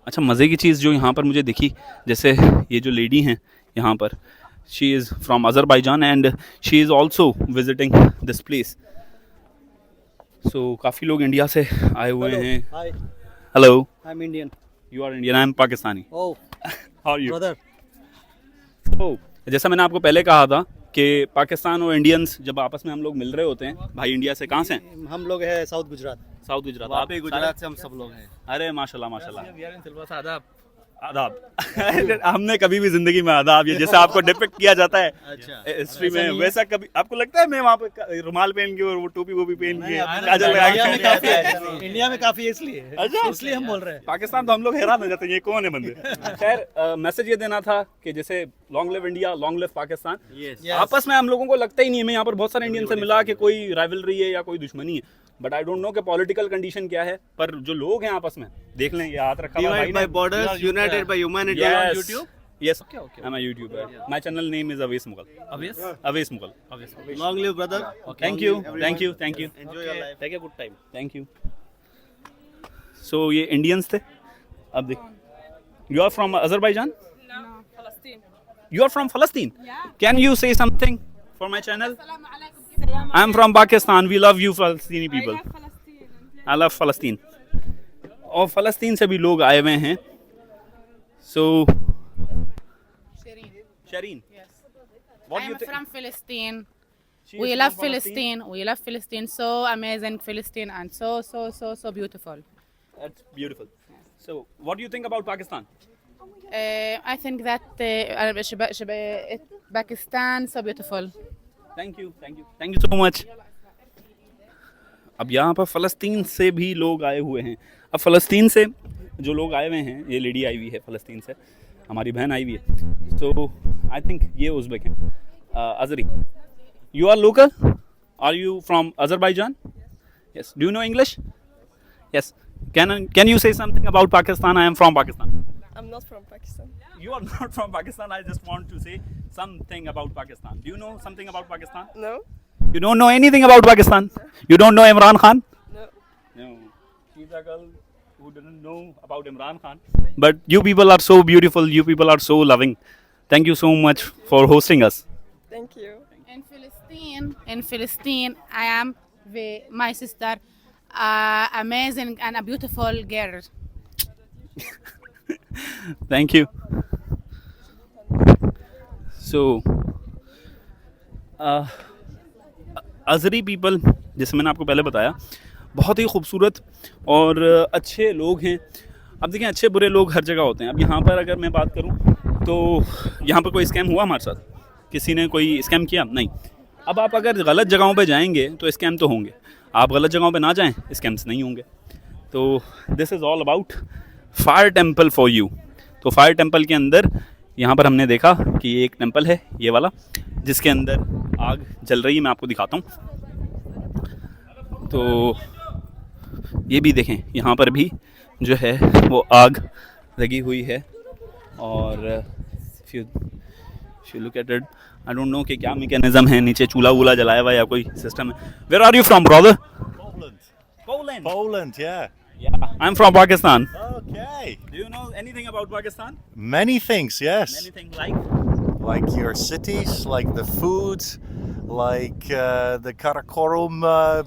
अच्छा, मज़े की चीज़ जो यहाँ पर मुझे दिखी, जैसे ये जो लेडी हैं यहाँ पर, she is from Azerbaijan and she is also visiting this place. So काफ़ी लोग इंडिया से आए हुए Hello. हैं। Hi. Hello, I'm Indian. You are Indian, I am Pakistani. Oh, how are you? brother. तो जैसा मैंने आपको पहले कहा था कि पाकिस्तान और इंडियंस जब आपस में हम लोग मिल रहे होते हैं, भाई इंडिया से कहाँ से हैं? हम लोग हैं साउथ गुजरात। साउथ गुजरात। वहाँ आप पे गुजरात से हम सब लोग हैं। अरे माशाल्लाह माशाल्लाह। आदाब। आदाब। हमने कभी भी जिंदगी में आदाब, ये जैसे आपको डिपिक्ट किया जाता है अच्छा। हिस्ट्री में, वैसा कभी आपको लगता है मैं वहाँ पे रुमाल पहन के और वो टोपी वो भी पहन के काजल लगा इंडिया में के? काफी है, इंडिया में काफी है इसलिए। अच्छा। इसलिए हम बोल रहे हैं। पाकिस्तान तो हम लोग हैरान हो जाते हैं ये कौन है बंदे। खैर, मैसेज ये देना था कि जैसे long live India, long live Pakistan. Yes. आपस में हम लोगों को लगता ही नहीं है, मैं यहाँ पर बहुत सारे इंडियन से मिला कि कोई राइवलरी है या कोई दुश्मनी है, बट आई डोंट नो कि पॉलिटिकल कंडीशन क्या है, पर जो लोग हैं आपस में, देख लें ये हाथ रखा हुआ भाई Divided by ने। borders, united by humanity. Yes. On YouTube? Yes. Okay, okay. I'm a YouTuber. My channel name is Aves Mughal. Obvious? Aves Mughal. Long live brother. Thank you. Thank you. Thank you. Enjoy your life. Take a good time. Thank you. So ये Indians थे। अब देख, you are from Azerbaijan? No, Palestine. You are from Palestine? Yeah. Can you say something for my channel? Assalamu alaikum. I'm from Pakistan. We love you Palestini people. I love Palestine. I love Palestine. और फ़लस्तीन से भी लोग आए हुए हैं। So Shireen. Shireen, Yes. what do I'm you think? from Palestine. She We is love from Palestine. We love Palestine. So amazing Palestine and so beautiful. That's beautiful. So what do you think about Pakistan? I think that Pakistan so beautiful. Thank you, thank you, thank you so much. अब यहाँ पर फ़लस्तीन से भी लोग आए हुए हैं। अब फ़लस्तीन से जो लोग आए हुए हैं, ये लेडी आई हुई है फ़लस्तीन से, हमारी बहन आई हुई है। So I think ये उज़्बेक हैं। अज़री, you are local? Are you from Azerbaijan? Yes. Do you know English? Yes. Can you say something about Pakistan? I am from Pakistan. I'm not from Pakistan. You are not from Pakistan. I just want to say something about Pakistan. Do you know something about Pakistan? No? You don't know anything about Pakistan? You don't know Imran Khan? No. No. She's a girl who doesn't know about Imran Khan. But you people are so beautiful. You people are so loving. Thank you so much for hosting us. Thank you. In Palestine, I am with my sister, amazing and a beautiful girl. Thank you. So, Azeri people, जैसे मैंने आपको पहले बताया, बहुत ही खूबसूरत और अच्छे लोग हैं। अब देखें, अच्छे बुरे लोग हर जगह होते हैं। अब यहाँ पर अगर मैं बात करूँ तो यहाँ पर कोई स्कैम हुआ हमारे साथ? किसी ने कोई स्कैम किया? नहीं। अब आप अगर गलत जगहों पे जाएंगे तो स्कैम तो होंगे, आप गलत जगहों पे ना जाएं, स्कैम्स नहीं होंगे। तो this is all about fire temple for you. तो फायर टेम्पल के अंदर यहाँ पर हमने देखा कि ये एक टेम्पल है, ये वाला, जिसके अंदर आग जल रही है। मैं आपको दिखाता हूँ। तो ये भी देखें, यहाँ पर भी जो है वो आग लगी हुई है। और if you look at it, I don't know कि क्या मैकेनिज्म है, नीचे चूल्हा वूल्हा जलाया हुआ या कोई सिस्टम है। Where are you from, brother? Poland. Poland. Yeah. Yeah, I'm from Pakistan. Okay. Do you know anything about Pakistan? Many things, yes. Anything like? Like your cities, like the foods, like the Karakorum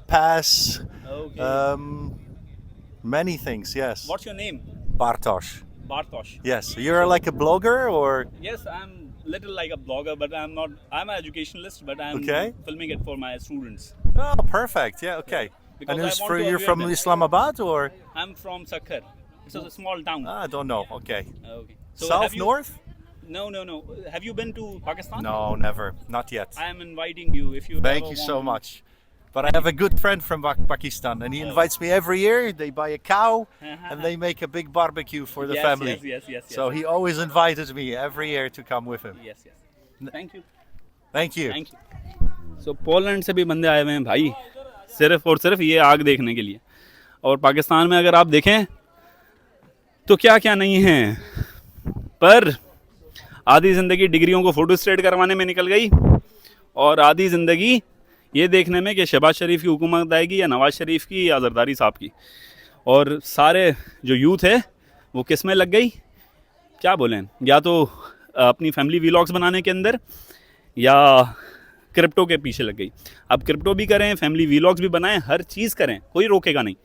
Pass. Okay. Many things, yes. What's your name? Bartosz. Bartosz. Yes. You're like a blogger or? Yes, I'm little like a blogger, but I'm not. I'm an educationalist, but I'm Okay. filming it for my students. Oh, perfect. Yeah, okay. Because And I it's want for to you're aware from them. Islamabad or? I'm from Sakhar. It's a small town. I don't know. Okay. Okay. So South, have you- north? No. Have you been to Pakistan? No, never. Not yet. I am inviting you if you. Thank ever you want so to. much. But I have a good friend from Pakistan, and he invites me every year. They buy a cow, and they make a big barbecue for the Yes, family. Yes. So he always invited me every year to come with him. Yes. Thank you. Thank you. Thank you. So Poland से भी बंदे आए हुए हैं भाई, सिर्फ और सिर्फ ये आग देखने के लिए। और पाकिस्तान में अगर आप देखें तो क्या क्या नहीं है, पर आधी ज़िंदगी डिग्रियों को फ़ोटो स्टेट करवाने में निकल गई और आधी ज़िंदगी ये देखने में कि शहबाज शरीफ की हुकूमत आएगी या नवाज़ शरीफ की या जरदारी साहब की। और सारे जो यूथ है वो किस में लग गई, क्या बोलें, या तो अपनी फैमिली वीलॉग्स बनाने के अंदर या क्रिप्टो के पीछे लग गई। अब क्रिप्टो भी करें, फैमिली वीलॉग्स भी बनाएं, हर चीज़ करें, कोई रोकेगा नहीं,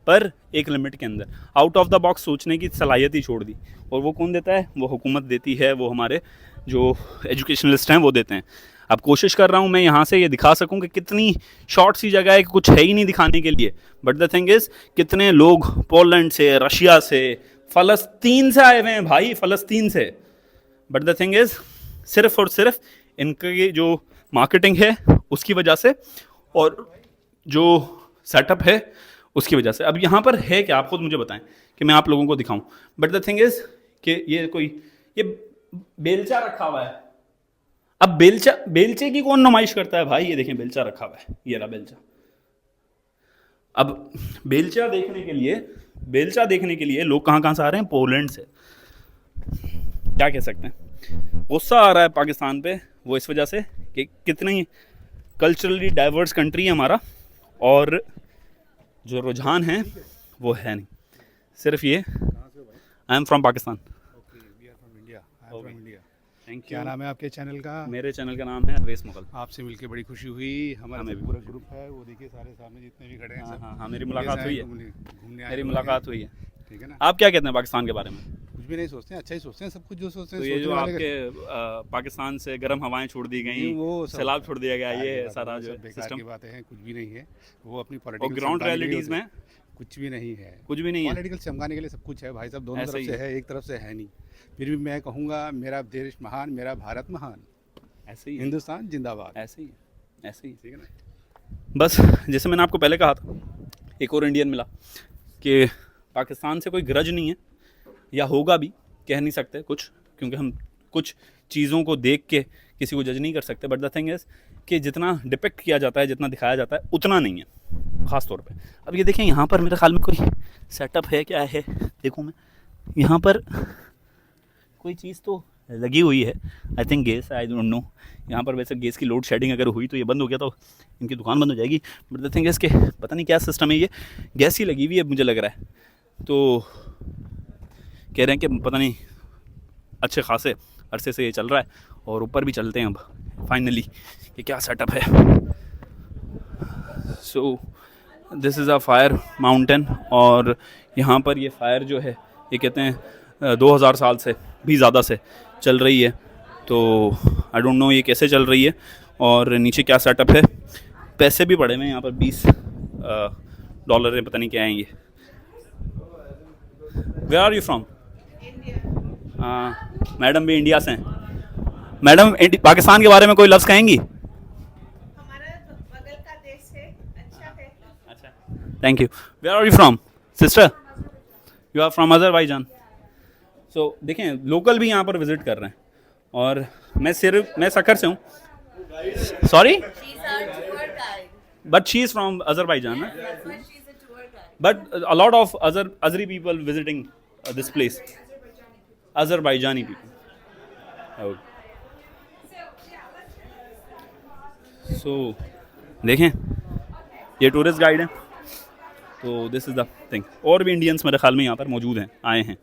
पर एक लिमिट के अंदर। आउट ऑफ द बॉक्स सोचने की सलाहियत ही छोड़ दी। और वो कौन देता है? वो हुकूमत देती है, वो हमारे जो एजुकेशनलिस्ट हैं वो देते हैं। अब कोशिश कर रहा हूँ मैं यहाँ से ये दिखा सकूँ कि कितनी शॉर्ट सी जगह है कि कुछ है ही नहीं दिखाने के लिए, बट द थिंग इज़ कितने लोग पोलैंड से, रशिया से, फ़लस्तीन से आए हुए हैं भाई, फ़लस्तीन से। बट द थिंग इज़ सिर्फ़ और सिर्फ इनकी जो मार्केटिंग है उसकी वजह से और जो सेटअप है उसकी वजह से। अब यहाँ पर है क्या, आप खुद मुझे बताएं कि मैं आप लोगों को दिखाऊं। बट द थिंग इज़ कि ये बेलचा रखा हुआ है। अब बेलचे की कौन नुमाइश करता है भाई? ये देखें बेलचा रखा हुआ है, ये रहा बेलचा। अब बेलचा देखने के लिए लोग कहाँ से आ रहे हैं? पोलैंड से। क्या कह सकते हैं, गुस्सा आ रहा है पाकिस्तान पे, वो इस वजह से कि कितनी कल्चरली डाइवर्स कंट्री है हमारा, और जो रुझान है वो है नहीं। सिर्फ ये, I am from Pakistan. Thank you. क्या नाम है आपके चैनल का? मेरे चैनल का नाम है अवैस मुगल। आपसे मिलके बड़ी खुशी हुई। हमारा हमें भी पूरा ग्रुप है, वो देखिए सारे सामने जितने भी खड़े हैं सब। हाँ, मेरी मुलाकात हुई है, घूमने आए मेरी लोग मुलाकात हैं, हुई है। ठीक है ना। आप क्या कहते हैं पाकिस्तान के बारे में? कुछ भी नहीं सोचते हैं, अच्छा ही सोचते हैं, सब कुछ जो सोचते हैं। तो ये जो सोचने वाले आपके पाकिस्तान से गर्म हवाएं छोड़ दी गई, नहीं, वो सब सैलाब छोड़ दिया गया, बेकार की ये बात है, सारा वो जो सब बेकार सिस्टम, की बातें हैं, कुछ भी नहीं है। वो अपनी और पॉलिटिकल ग्राउंड रियलिटीज़ में कुछ भी नहीं है। कुछ भी नहीं है। पॉलिटिकल चमकाने के लिए सब कुछ है भाई साहब, दोनों ऐसा तरफ ही से है। है, एक तरफ से है नहीं। फिर भी मैं कहूँगा मेरा देश महान, मेरा भारत महान, ऐसे ही है, हिंदुस्तान जिंदाबाद। ऐसे ही है, ऐसे ही है। ठीक है ना। बस जैसे मैंने आपको पहले कहा था, एक और इंडियन मिला कि पाकिस्तान से कोई ग्रज नहीं है, या होगा भी, कह नहीं सकते कुछ, क्योंकि हम कुछ चीज़ों को देख के किसी को जज नहीं कर सकते। बट द थिंग इज़ कि जितना डिपिक्ट किया जाता है, जितना दिखाया जाता है, उतना नहीं है ख़ास तौर पे। अब ये देखें, यहाँ पर मेरे ख्याल में कोई सेटअप है, क्या है देखूँ मैं, यहाँ पर कोई चीज़ तो लगी हुई है, I think gas, I don't know. यहाँ पर वैसे गैस की लोड शेडिंग अगर हुई तो ये बंद हो गया तो इनकी दुकान बंद हो जाएगी। बट द थिंग इज़ कि पता नहीं क्या सिस्टम है, ये गैस ही लगी हुई है मुझे लग रहा है। तो कह रहे हैं कि पता नहीं अच्छे खासे अरसे से ये चल रहा है, और ऊपर भी चलते हैं अब फाइनली कि क्या सेटअप है। So this is a fire mountain, और यहाँ पर ये फायर जो है ये कहते हैं 2000 साल से भी ज़्यादा से चल रही है। तो आई डोंट नो ये कैसे चल रही है और नीचे क्या सेटअप है। पैसे भी पड़े हुए हैं यहाँ पर, $20 है, पता नहीं क्या है ये। Where are you from? Madam भी इंडिया से हैं। मैडम पाकिस्तान के बारे में कोई लफ्ज़ कहेंगी? हमारा बगल का देश है, अच्छा है। अच्छा, thank you. Where are you from sister? You are from Azerbaijan. So देखें, लोकल भी यहाँ पर विज़िट कर रहे हैं, और मैं सखर से हूँ। Sorry, but she is from Azerbaijan ना, but a lot of Azeri people visiting this place, Azerbaijani people. So देखें, ये टूरिस्ट गाइड है, तो दिस इज़ द थिंग। और भी इंडियंस मेरे ख्याल में यहाँ पर मौजूद हैं, आए हैं।